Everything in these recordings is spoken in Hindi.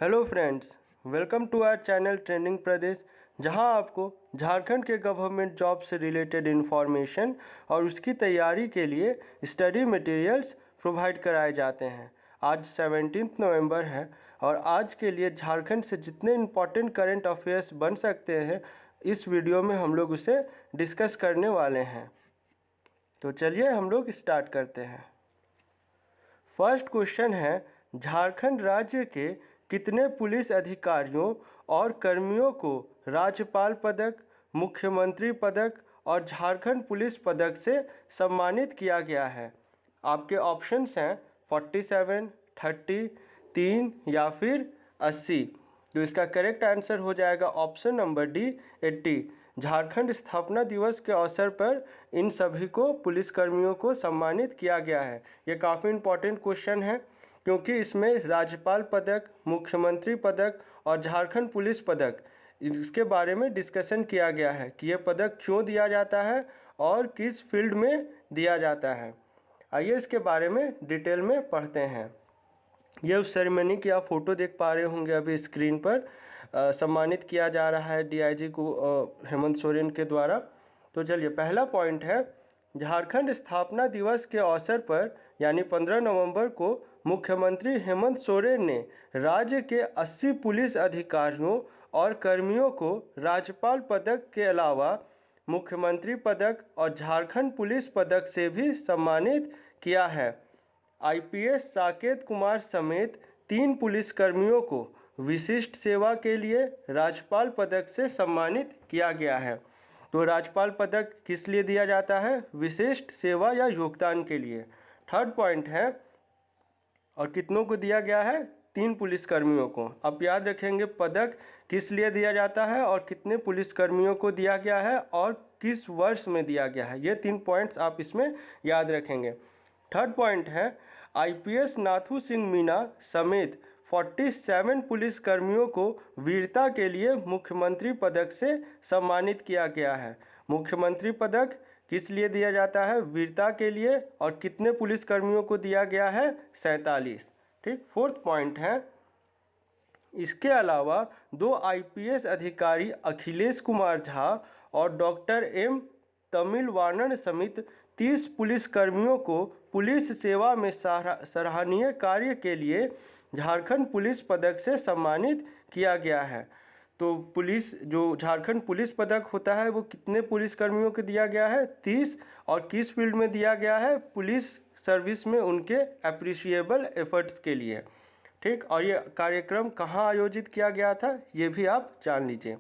Hello friends, welcome to our channel trending Pradesh, जहां आपको झारखंड के गवर्नमेंट जॉब से रिलेटेड इन्फॉर्मेशन और उसकी तैयारी के लिए स्टडी मटेरियल्स प्रोवाइड कराए जाते हैं। आज 17 नवंबर है और आज के लिए झारखंड से जितने इम्पॉर्टेंट करंट अफेयर्स बन सकते हैं इस वीडियो में हम लोग उसे डिस्कस करने वाले हैं। तो चलिए हम लोग स्टार्ट करते हैं। फर्स्ट क्वेश्चन है, झारखंड राज्य के कितने पुलिस अधिकारियों और कर्मियों को राज्यपाल पदक, मुख्यमंत्री पदक और झारखंड पुलिस पदक से सम्मानित किया गया है? आपके ऑप्शंस हैं 47, 30, 3 या फिर 80। तो इसका करेक्ट आंसर हो जाएगा ऑप्शन नंबर डी 80। झारखंड स्थापना दिवस के अवसर पर इन सभी को पुलिसकर्मियों को सम्मानित किया गया है। ये काफ़ी इम्पोर्टेंट क्वेश्चन है क्योंकि इसमें राज्यपाल पदक, मुख्यमंत्री पदक और झारखंड पुलिस पदक इसके बारे में डिस्कशन किया गया है कि ये पदक क्यों दिया जाता है और किस फील्ड में दिया जाता है। आइए इसके बारे में डिटेल में पढ़ते हैं। ये उस सेरेमनी की आप फ़ोटो देख पा रहे होंगे अभी स्क्रीन पर। सम्मानित किया जा रहा है डीआईजी को हेमंत सोरेन के द्वारा। तो चलिए, पहला पॉइंट है, झारखंड स्थापना दिवस के अवसर पर यानी 15 नवंबर को मुख्यमंत्री हेमंत सोरेन ने राज्य के 80 पुलिस अधिकारियों और कर्मियों को राज्यपाल पदक के अलावा मुख्यमंत्री पदक और झारखंड पुलिस पदक से भी सम्मानित किया है। आईपीएस साकेत कुमार समेत 3 पुलिसकर्मियों को विशिष्ट सेवा के लिए राज्यपाल पदक से सम्मानित किया गया है। तो राज्यपाल पदक किस लिए दिया जाता है? विशिष्ट सेवा या योगदान के लिए। थर्ड पॉइंट है, और कितनों को दिया गया है? 3 पुलिसकर्मियों को। आप याद रखेंगे पदक किस लिए दिया जाता है और कितने पुलिसकर्मियों को दिया गया है और किस वर्ष में दिया गया है। ये 3 पॉइंट्स आप इसमें याद रखेंगे। थर्ड पॉइंट है, आईपीएस नाथू सिंह मीना समेत 47 पुलिसकर्मियों को वीरता के लिए मुख्यमंत्री पदक से सम्मानित किया गया है। मुख्यमंत्री पदक किस लिए दिया जाता है? वीरता के लिए। और कितने पुलिसकर्मियों को दिया गया है? 47। ठीक। फोर्थ पॉइंट है, इसके अलावा 2 आईपीएस अधिकारी अखिलेश कुमार झा और डॉक्टर एम तमिलवानन समेत 30 पुलिसकर्मियों को पुलिस सेवा में सराहनीय कार्य के लिए झारखंड पुलिस पदक से सम्मानित किया गया है। तो पुलिस जो झारखंड पुलिस पदक होता है वो कितने पुलिसकर्मियों को दिया गया है? 30। और किस फील्ड में दिया गया है? पुलिस सर्विस में उनके अप्रिशिएबल एफर्ट्स के लिए। ठीक। और ये कार्यक्रम कहाँ आयोजित किया गया था ये भी आप जान लीजिए।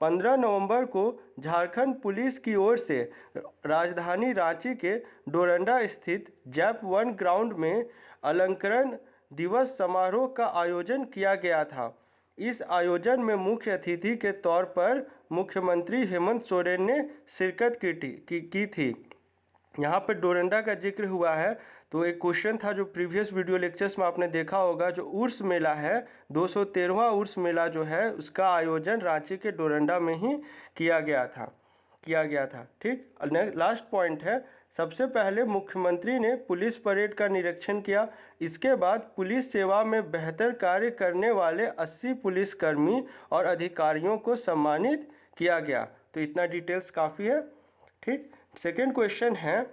15 नवंबर को झारखंड पुलिस की ओर से राजधानी रांची के डोरंडा स्थित जैप 1 ग्राउंड में अलंकरण दिवस समारोह का आयोजन किया गया था। इस आयोजन में मुख्य अतिथि के तौर पर मुख्यमंत्री हेमंत सोरेन ने शिरकत की थी। यहाँ पर डोरंडा का जिक्र हुआ है तो एक क्वेश्चन था जो प्रीवियस वीडियो लेक्चर्स में आपने देखा होगा, जो उर्स मेला है 213वां उर्स मेला जो है उसका आयोजन रांची के डोरंडा में ही किया गया था। ठीक। लास्ट पॉइंट है, सबसे पहले मुख्यमंत्री ने पुलिस परेड का निरीक्षण किया। इसके बाद पुलिस सेवा में बेहतर कार्य करने वाले 80 पुलिसकर्मी और अधिकारियों को सम्मानित किया गया। तो इतना डिटेल्स काफ़ी है। ठीक। सेकेंड क्वेश्चन है,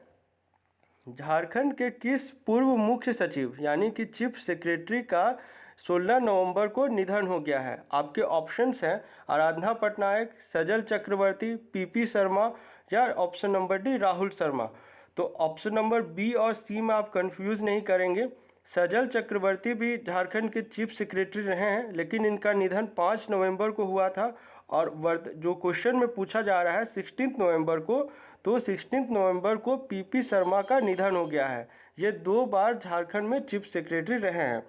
झारखंड के किस पूर्व मुख्य सचिव यानी कि चीफ सेक्रेटरी का 16 नवंबर को निधन हो गया है? आपके ऑप्शंस हैं आराधना पटनायक, सजल चक्रवर्ती, पीपी शर्मा या option number D Rahul Sharma. तो ऑप्शन नंबर बी और सी में आप कंफ्यूज नहीं करेंगे। सजल चक्रवर्ती भी झारखंड के चीफ सेक्रेटरी रहे हैं लेकिन इनका निधन 5 नवंबर को हुआ था। और जो क्वेश्चन में पूछा जा रहा है 16 नवंबर को, तो 16 नवंबर को पीपी शर्मा का निधन हो गया है। ये 2 बार झारखंड में चीफ सेक्रेटरी रहे हैं।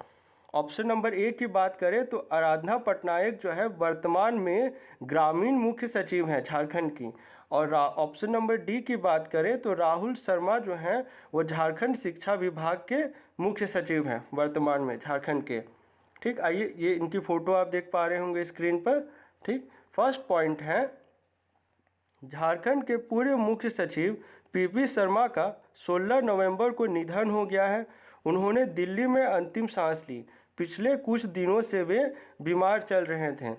ऑप्शन नंबर ए की बात करें तो आराधना पटनायक जो है वर्तमान में ग्रामीण मुख्य सचिव हैं झारखंड की। और ऑप्शन नंबर डी की बात करें तो राहुल शर्मा जो हैं वो झारखंड शिक्षा विभाग के मुख्य सचिव हैं वर्तमान में झारखंड के। ठीक। आइए, ये इनकी फ़ोटो आप देख पा रहे होंगे स्क्रीन पर। ठीक। फर्स्ट पॉइंट है, झारखंड के पूर्व मुख्य सचिव पीपी शर्मा का 16 नवंबर को निधन हो गया है। उन्होंने दिल्ली में अंतिम सांस ली। पिछले कुछ दिनों से वे बीमार चल रहे थे।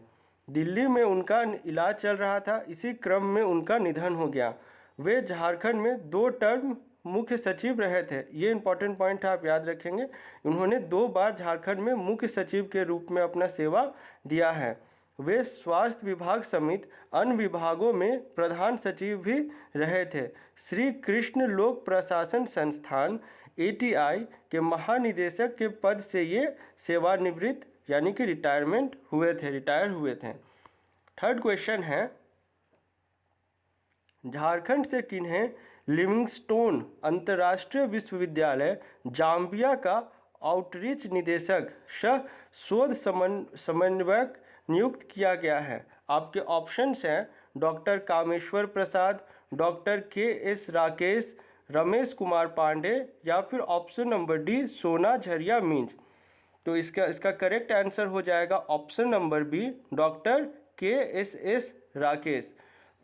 दिल्ली में उनका इलाज चल रहा था, इसी क्रम में उनका निधन हो गया। वे झारखंड में 2 टर्म मुख्य सचिव रहे थे। ये इंपॉर्टेंट पॉइंट आप याद रखेंगे। उन्होंने 2 बार झारखंड में मुख्य सचिव के रूप में अपना सेवा दिया है। वे स्वास्थ्य विभाग समेत अन्य विभागों में प्रधान सचिव भी रहे थे। श्री कृष्ण लोक प्रशासन संस्थान ATI के महानिदेशक के पद से ये सेवानिवृत्त यानी कि रिटायर हुए थे। थर्ड क्वेश्चन है, झारखंड से किन्हें लिविंगस्टोन अंतर्राष्ट्रीय विश्वविद्यालय जाम्बिया का आउटरीच निदेशक सह शोध समन्वयक नियुक्त किया गया है? आपके ऑप्शंस हैं doctor Kameshwar Prasad, doctor KS Rakesh, Ramesh Kumar Pandey या फिर ऑप्शन नंबर डी सोना झरिया मींज। तो इसका करेक्ट आंसर हो जाएगा option number B doctor KSS Rakesh.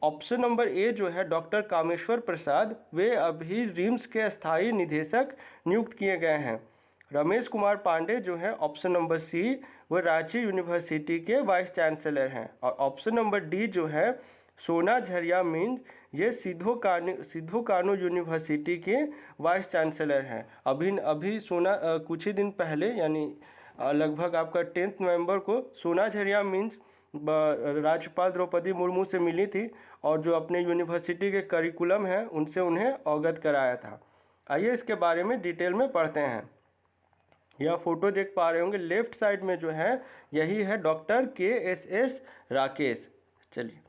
Option number A जो है डॉक्टर कामेश्वर प्रसाद, वे अभी रिम्स के स्थायी निदेशक नियुक्त किए गए हैं। रमेश कुमार पांडे जो है ऑप्शन नंबर सी, वो रांची यूनिवर्सिटी के वाइस चांसलर हैं। और ऑप्शन नंबर डी जो है सोना झरिया मींज, ये सिद्धू कानू यूनिवर्सिटी के वाइस चांसलर हैं। अभी कुछ ही दिन पहले यानी लगभग आपका 10 नवंबर को सोना झरिया मींज राज्यपाल द्रौपदी मुर्मू से मिली थी और जो अपने यूनिवर्सिटी के करिकुलम हैं उनसे उन्हें अवगत कराया था। आइए इसके बारे में डिटेल में पढ़ते हैं। यह फोटो देख पा रहे होंगे, लेफ्ट साइड में जो है यही है डॉक्टर KSS राकेश। चलिए,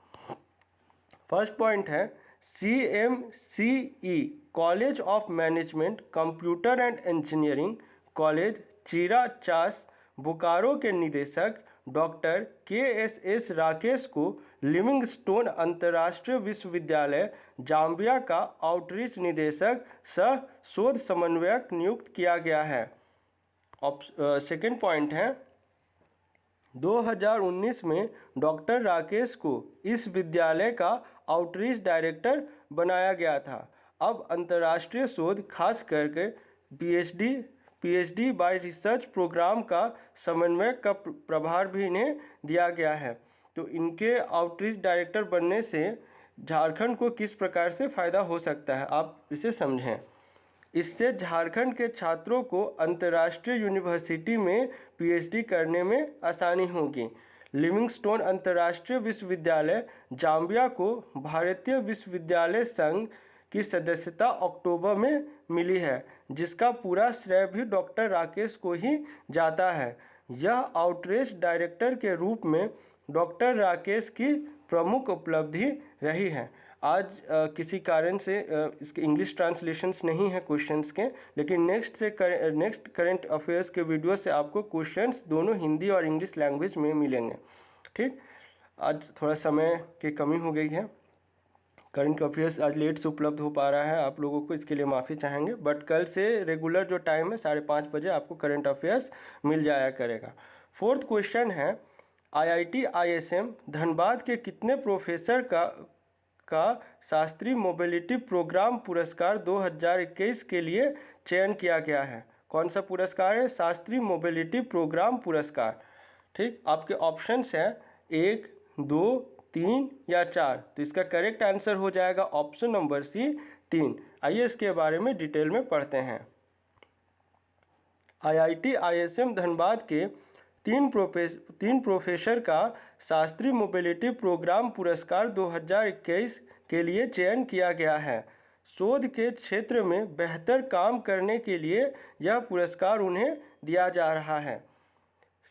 फर्स्ट पॉइंट है CMCE college of management computer and engineering college चीरा चास बोकारो के निदेशक डॉक्टर KSS राकेश को लिविंगस्टोन अंतर्राष्ट्रीय विश्वविद्यालय जाम्बिया का आउटरीच निदेशक सह शोध समन्वयक नियुक्त किया गया है। सेकेंड पॉइंट है 2019 में डॉक्टर राकेश को इस विद्यालय का आउटरीच डायरेक्टर बनाया गया था। अब अंतर्राष्ट्रीय शोध खास करके PhD बाय रिसर्च प्रोग्राम का समन्वय का प्रभार भी इन्हें दिया गया है। तो इनके आउटरीच डायरेक्टर बनने से झारखंड को किस प्रकार से फ़ायदा हो सकता है, आप इसे समझें। इससे झारखंड के छात्रों को अंतर्राष्ट्रीय यूनिवर्सिटी में PhD करने में आसानी होगी। लिविंगस्टोन अंतर्राष्ट्रीय विश्वविद्यालय जाम्बिया को भारतीय विश्वविद्यालय संघ की सदस्यता अक्टूबर में मिली है, जिसका पूरा श्रेय भी डॉक्टर राकेश को ही जाता है। यह आउटरीच डायरेक्टर के रूप में डॉक्टर राकेश की प्रमुख उपलब्धि रही है। आज किसी कारण से इसके इंग्लिश ट्रांसलेशंस नहीं है क्वेश्चंस के, लेकिन नेक्स्ट करंट अफेयर्स के वीडियो से आपको क्वेश्चंस दोनों हिंदी और इंग्लिश लैंग्वेज में मिलेंगे। ठीक, आज थोड़ा समय की कमी हो गई है, करंट अफेयर्स आज लेट से उपलब्ध हो पा रहा है आप लोगों को, इसके लिए माफ़ी चाहेंगे। बट कल से रेगुलर जो टाइम है 5:30 बजे आपको करंट अफेयर्स मिल जाया करेगा। फोर्थ क्वेश्चन है IIT ISM धनबाद के कितने प्रोफेसर का शास्त्रीय मोबिलिटी प्रोग्राम पुरस्कार 2021 के लिए चयन किया गया है? कौन सा पुरस्कार है? शास्त्रीय मोबिलिटी प्रोग्राम पुरस्कार। ठीक, आपके ऑप्शंस हैं 1, 2, 3 या 4। तो इसका करेक्ट आंसर हो जाएगा ऑप्शन नंबर सी 3। आइए इसके बारे में डिटेल में पढ़ते हैं। IIT ISM धनबाद के 3 प्रोफेसर का शास्त्रीय मोबिलिटी प्रोग्राम पुरस्कार 2021 के लिए चयन किया गया है। शोध के क्षेत्र में बेहतर काम करने के लिए यह पुरस्कार उन्हें दिया जा रहा है।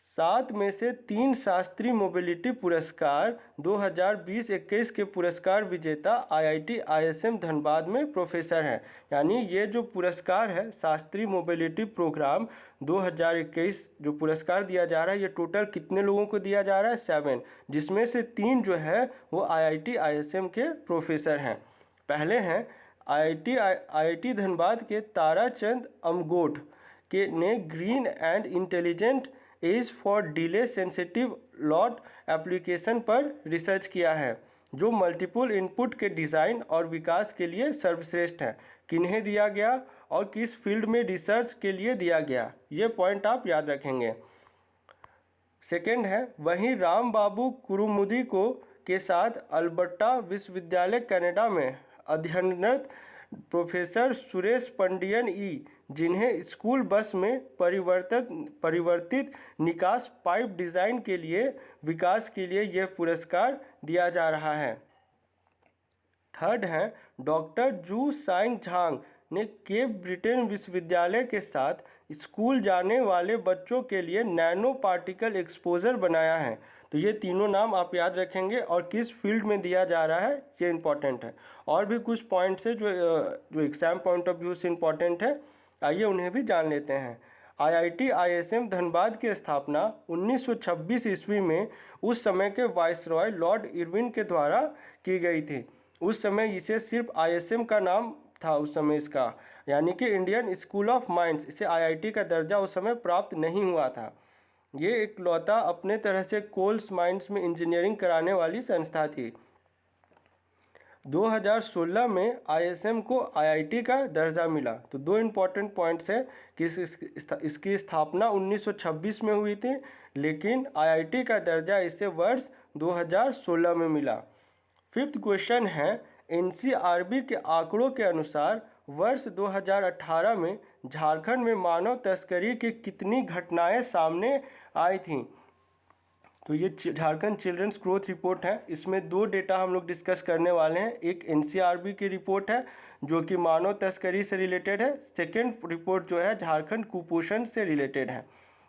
7 में से 3 शास्त्रीय मोबिलिटी पुरस्कार 2020-21 के पुरस्कार विजेता IIT ISM धनबाद में प्रोफेसर हैं। यानी ये जो पुरस्कार है शास्त्रीय मोबिलिटी प्रोग्राम 2021 जो पुरस्कार दिया जा रहा है, ये टोटल कितने लोगों को दिया जा रहा है? 7, जिसमें से 3 जो है वो IIT ISM के प्रोफेसर हैं। पहले हैं IIT धनबाद के ताराचंद अमगोट के ने green and intelligent edge for delay sensitive IoT application पर रिसर्च किया है, जो मल्टीपल इनपुट के डिज़ाइन और विकास के लिए सर्वश्रेष्ठ है। किन्हें दिया गया और किस फील्ड में रिसर्च के लिए दिया गया, ये पॉइंट आप याद रखेंगे। सेकंड है, वहीं राम बाबू कुरुमुदी को के साथ अल्बर्टा विश्वविद्यालय कनाडा में अध्ययनरत प्रोफेसर सुरेश पंडियन जिन्हें स्कूल बस में परिवर्तित निकास पाइप डिज़ाइन के लिए विकास के लिए यह पुरस्कार दिया जा रहा है। थर्ड है, डॉक्टर जू साइंग झांग ने केप ब्रिटेन विश्वविद्यालय के साथ स्कूल जाने वाले बच्चों के लिए नैनो पार्टिकल एक्सपोजर बनाया है। तो ये तीनों नाम आप याद रखेंगे और किस फील्ड में दिया जा रहा है ये इंपॉर्टेंट है। और भी कुछ पॉइंट्स है जो एग्ज़ाम पॉइंट ऑफ व्यू से इम्पॉर्टेंट है, आइए उन्हें भी जान लेते हैं। IIT ISM धनबाद की स्थापना 1926 ईस्वी में उस समय के वाइसरॉय लॉर्ड इरविन के द्वारा की गई थी। उस समय इसे सिर्फ ISM का नाम था उस समय इसका, यानी कि इंडियन स्कूल ऑफ माइंस, इसे IIT का दर्जा उस समय प्राप्त नहीं हुआ था। ये इकलौता अपने तरह से कोल्स माइंस में इंजीनियरिंग कराने वाली संस्था थी। 2016 में ISM को IIT का दर्जा मिला। तो दो इम्पॉर्टेंट पॉइंट्स है कि इसकी स्थापना 1926 में हुई थी, लेकिन IIT का दर्जा इसे वर्ष 2016 में मिला। फिफ्थ क्वेश्चन है, NCRB के आंकड़ों के अनुसार वर्ष 2018 में झारखंड में मानव तस्करी की कितनी घटनाएं सामने आई थीं? तो ये झारखंड चिल्ड्रंस ग्रोथ रिपोर्ट है। इसमें दो डेटा हम लोग डिस्कस करने वाले हैं। एक NCRB की रिपोर्ट है जो कि मानव तस्करी से रिलेटेड है। सेकेंड रिपोर्ट जो है झारखंड कुपोषण से रिलेटेड है।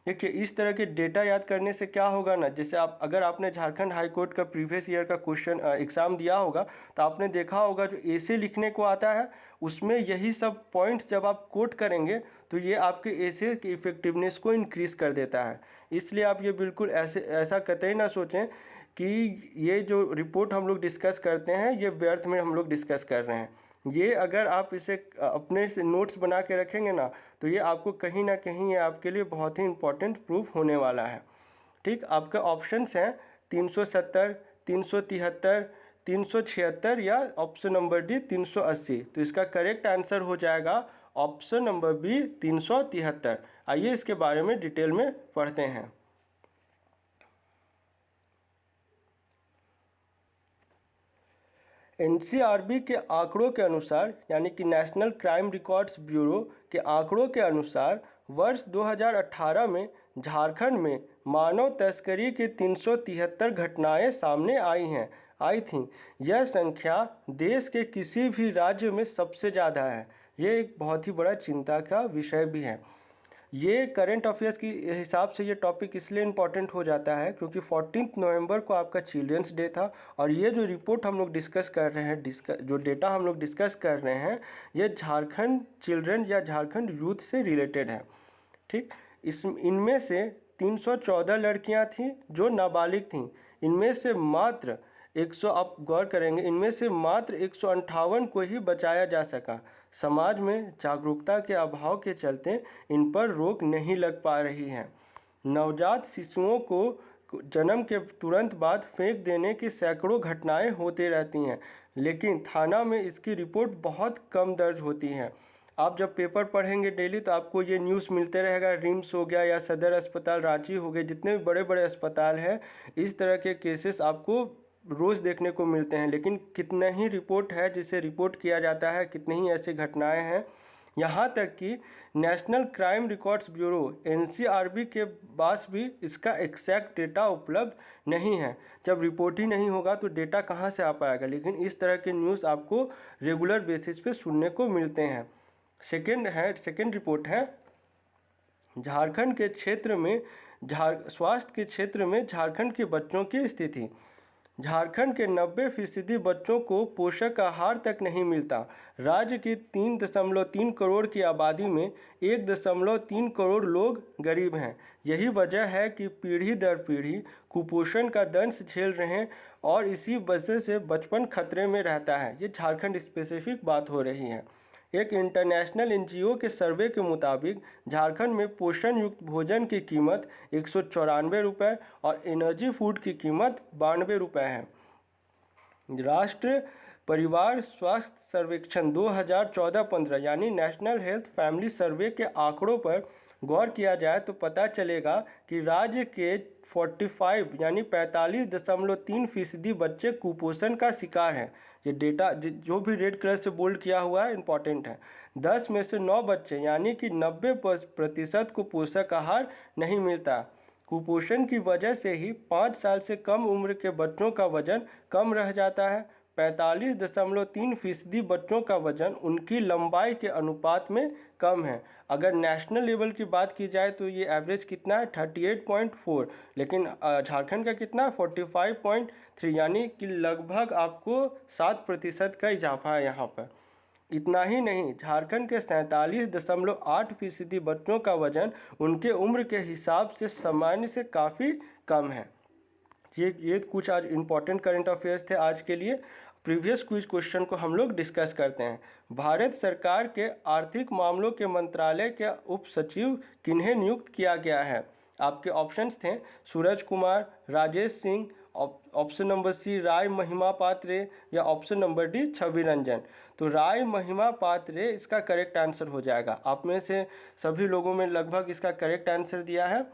देखिए, इस तरह के डेटा याद करने से क्या होगा ना, जैसे अगर आपने झारखंड हाई कोर्ट का प्रीवियस ईयर का क्वेश्चन एग्ज़ाम दिया होगा तो आपने देखा होगा जो ऐसे लिखने को आता है उसमें यही सब पॉइंट्स जब आप कोट करेंगे तो ये आपके ऐसे की इफ़ेक्टिवनेस को इंक्रीज़ कर देता है। इसलिए आप ये बिल्कुल ऐसा कतई ना सोचें कि ये जो रिपोर्ट हम लोग डिस्कस करते हैं ये व्यर्थ में हम लोग डिस्कस कर रहे हैं। ये अगर आप इसे अपने से नोट्स बना के रखेंगे ना तो ये आपको कहीं ना कहीं ये आपके लिए बहुत ही इम्पोर्टेंट प्रूफ होने वाला है। ठीक, आपके ऑप्शंस हैं 370, 373, 376 या ऑप्शन नंबर डी 380। तो इसका करेक्ट आंसर हो जाएगा ऑप्शन नंबर बी 373। आइए इसके बारे में डिटेल में पढ़ते हैं। NCRB के आंकड़ों के अनुसार, यानी कि नेशनल क्राइम रिकॉर्ड्स ब्यूरो के आंकड़ों के अनुसार वर्ष 2018 में झारखंड में मानव तस्करी की 373 घटनाएं सामने आई थीं। यह संख्या देश के किसी भी राज्य में सबसे ज़्यादा है। ये एक बहुत ही बड़ा चिंता का विषय भी है। ये करंट अफेयर्स की हिसाब से ये टॉपिक इसलिए इम्पॉर्टेंट हो जाता है क्योंकि 14 नवंबर को आपका चिल्ड्रंस डे था और ये जो रिपोर्ट हम लोग डिस्कस कर रहे हैं, जो डेटा हम लोग डिस्कस कर रहे हैं, ये झारखंड चिल्ड्रन या झारखंड यूथ से रिलेटेड है। ठीक, इनमें से 314 लड़कियां थीं जो नाबालिग थीं। इनमें से मात्र 100, आप गौर करेंगे, इनमें से मात्र 158 को ही बचाया जा सका। समाज में जागरूकता के अभाव के चलते इन पर रोक नहीं लग पा रही है। नवजात शिशुओं को जन्म के तुरंत बाद फेंक देने की सैकड़ों घटनाएं होती रहती हैं, लेकिन थाना में इसकी रिपोर्ट बहुत कम दर्ज होती हैं। आप जब पेपर पढ़ेंगे डेली तो आपको ये न्यूज़ मिलते रहेगा, रिम्स हो गया या सदर अस्पताल रांची हो गए, जितने भी बड़े बड़े अस्पताल हैं, इस तरह के केसेस आपको रोज़ देखने को मिलते हैं। लेकिन कितना ही रिपोर्ट है जिसे रिपोर्ट किया जाता है, कितनी ही ऐसी घटनाएं हैं। यहाँ तक कि national crime records bureau NCRB के पास भी इसका एग्जैक्ट डेटा उपलब्ध नहीं है। जब रिपोर्ट ही नहीं होगा तो डेटा कहाँ से आ पाएगा। लेकिन इस तरह के न्यूज़ आपको रेगुलर बेसिस पे सुनने को मिलते हैं। सेकेंड रिपोर्ट है झारखंड के क्षेत्र में स्वास्थ्य के क्षेत्र में झारखंड के बच्चों की स्थिति। झारखंड के 90% बच्चों को पोषक आहार तक नहीं मिलता। राज्य की 3.3 करोड़ की आबादी में 1.3 करोड़ लोग गरीब हैं। यही वजह है कि पीढ़ी दर पीढ़ी कुपोषण का दंश झेल रहे हैं और इसी वजह से बचपन खतरे में रहता है। ये झारखंड स्पेसिफिक बात हो रही है। एक इंटरनेशनल NGO के सर्वे के मुताबिक झारखंड में पोषण युक्त भोजन की कीमत 194 रुपये और एनर्जी फूड की कीमत 92 रुपये है। राष्ट्रीय परिवार स्वास्थ्य सर्वेक्षण 2014-15 यानी नेशनल हेल्थ फैमिली सर्वे के आंकड़ों पर गौर किया जाए तो पता चलेगा कि राज्य के 45 यानी 45.3% बच्चे कुपोषण का शिकार हैं। ये डेटा जो भी रेड कलर से बोल्ड किया हुआ है इम्पॉर्टेंट है। 10 में से 9 बच्चे यानी कि 90% को पोषक आहार नहीं मिलता। कुपोषण की वजह से ही 5 साल से कम उम्र के बच्चों का वजन कम रह जाता है। 45.3% बच्चों का वजन उनकी लंबाई के अनुपात में कम है। अगर नेशनल लेवल की बात की जाए तो ये एवरेज कितना है 38.4, लेकिन झारखंड का कितना है 45.3, यानी कि लगभग आपको 7% का इजाफा है यहाँ पर। इतना ही नहीं, झारखंड के 47.8% बच्चों का वजन उनके उम्र के हिसाब से सामान्य से काफ़ी कम है। ये कुछ आज इम्पॉर्टेंट करंट अफेयर्स थे आज के लिए। प्रीवियस क्विज क्वेश्चन को हम लोग डिस्कस करते हैं। भारत सरकार के आर्थिक मामलों के मंत्रालय के उप सचिव किन्हें नियुक्त किया गया है? आपके ऑप्शंस थे Suraj Kumar, Rajesh Singh, option number C Rai Mahimapatre, या option number D Chhavi Ranjan. तो राय महिमापात्रे इसका करेक्ट आंसर हो जाएगा। आप में से सभी लोगों में लगभग इसका करेक्ट आंसर दिया है।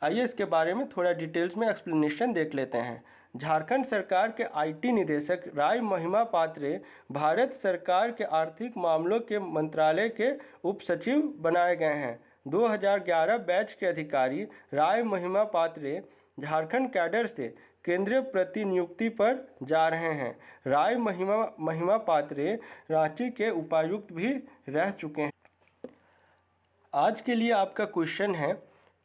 आइए इसके बारे में थोड़ा डिटेल्स में एक्सप्लेनेशन देख लेते हैं। झारखंड सरकार के आईटी निदेशक राय महिमापात्रे भारत सरकार के आर्थिक मामलों के मंत्रालय के उप सचिव बनाए गए हैं। 2011 बैच के अधिकारी राय महिमापात्रे झारखंड कैडर से केंद्रीय प्रतिनियुक्ति पर जा रहे हैं। राय महिमापात्रे रांची के उपायुक्त भी रह चुके हैं। आज के लिए आपका क्वेश्चन है,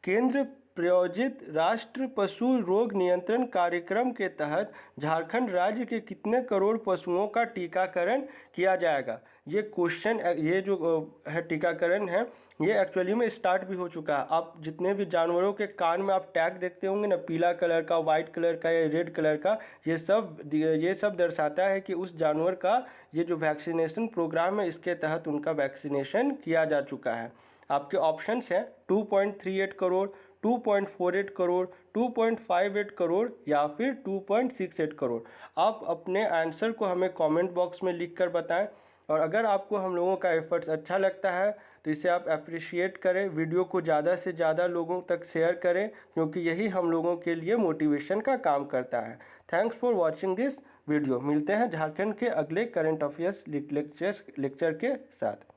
केंद्र प्रायोजित राष्ट्रीय पशु रोग नियंत्रण कार्यक्रम के तहत झारखंड राज्य के कितने करोड़ पशुओं का टीकाकरण किया जाएगा? ये क्वेश्चन, ये जो है टीकाकरण है, ये एक्चुअली में स्टार्ट भी हो चुका है। आप जितने भी जानवरों के कान में आप टैग देखते होंगे ना, पीला कलर का, वाइट कलर का या रेड कलर का, ये सब दर्शाता है कि उस जानवर का ये जो वैक्सीनेशन प्रोग्राम है इसके तहत उनका वैक्सीनेशन किया जा चुका है। आपके ऑप्शंस हैं 2.38 करोड़, 2.48 करोड़, 2.58 करोड़ या फिर 2.68 करोड़। आप अपने आंसर को हमें कमेंट बॉक्स में लिख कर बताएं। और अगर आपको हम लोगों का एफर्ट्स अच्छा लगता है तो इसे आप अप्रिशिएट करें, वीडियो को ज़्यादा से ज़्यादा लोगों तक शेयर करें, क्योंकि यही हम लोगों के लिए मोटिवेशन का काम करता है। Thanks for watching this video. मिलते हैं झारखंड के अगले करंट अफेयर्स लेक्चर के साथ।